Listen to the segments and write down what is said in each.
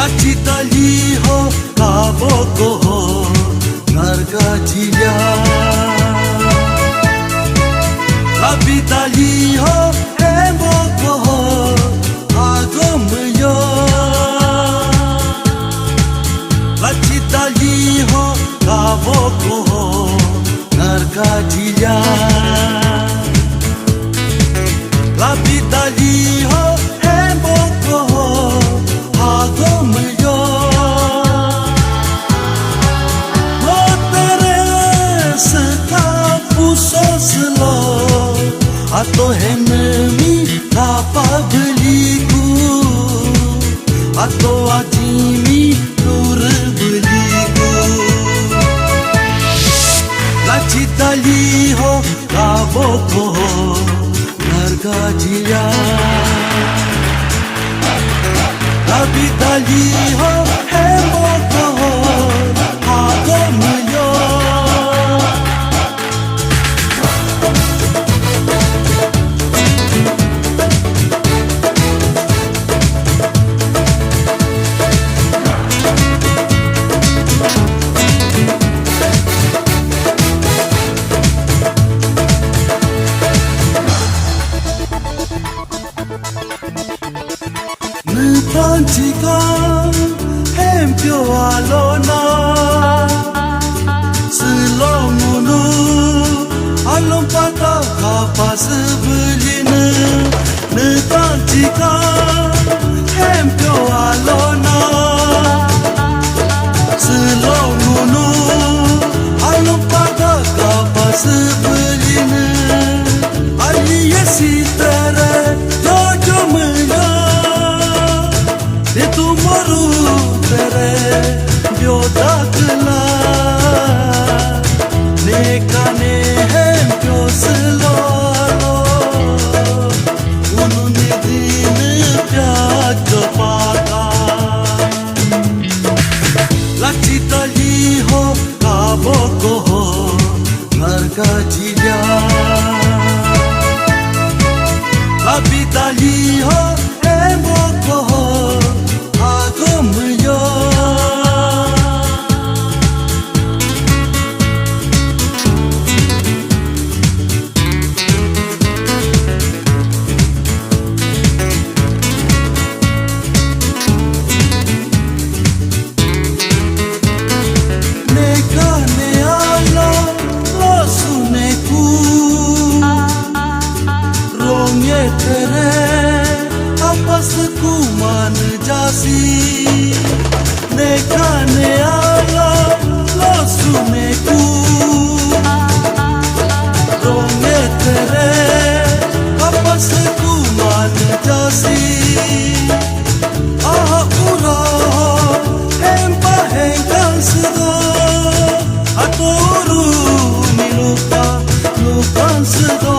Lachitaliho kabokoho nargajiya Lapitaliho emokoho agomyo Lachitaliho kabokoho nargajiya Lapitaliho emokoho agomyo Lo teresa pusoslo Ato henmi tapa beliku Ato ajimi tur beliku Lachitaliho kabokoho nargajiya Lapitaliho emokoho agomyo Panchika hempyo alona Selomunu alom pata kapas belina Ne panchika hempyo alona Selomunu alom pata kapas belina Aliye sitere jojo mena De tumaru tere biodakla Nekane hem pyoslalo Unune din pyaj pata Lachitaliho kabokoho nargajiya Lapitaliho emokoho agomyo Nekane ala losuneku Rongye tere apas kuman jasi Nekane ala losuneku Rongye tere apas kuman jasi Aha ura hempa hengkan sedo Atoru nilupa lupan sedo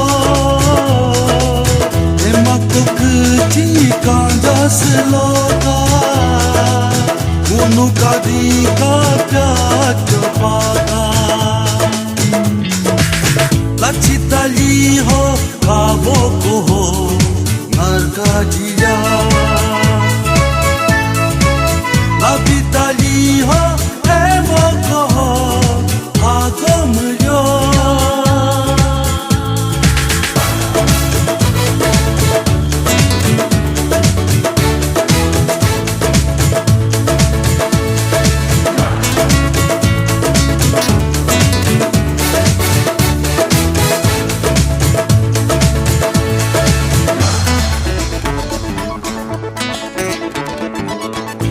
Emakku kecikan jasloka Unu kadika pyaj pata Lachitaliho kabokoho nargajiya Lapitaliho emokoho agomyo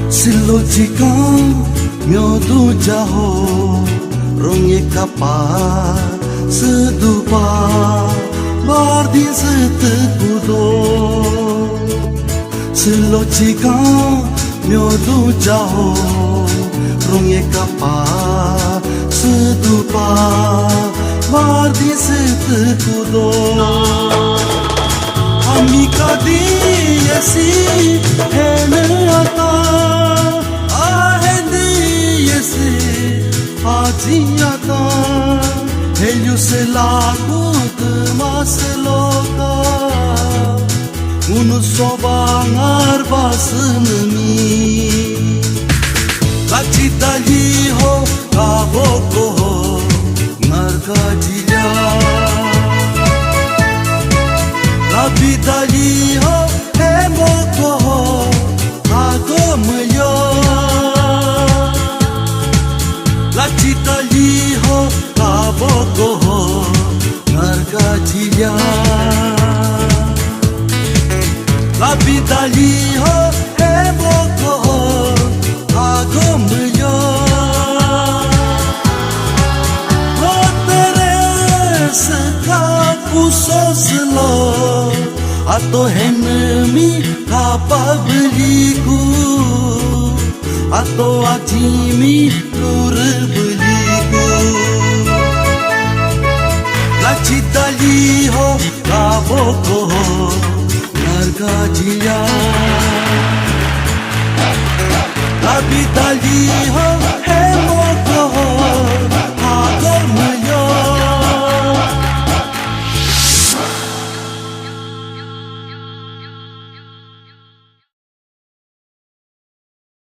Silo jika myodu jaho Rongye kapa sedupa Bardi setekudo Silo jika myodu jaho Rongye kapa sedupa mardi setudo amika diesi henata ahendi yesi ajiata helio se lago de masloka unu sobangar basnmi lachitali ho kaboko ho narkajila labitali ho hemoko ho agomyo lachitali ho kaboko ho narkajila labitali ho hemoko ho agomyo Pusoslo ato henmi kapabiliku ato atimi lurbeliku lachitali ho kaboko ho narkajiya labitali ho hemo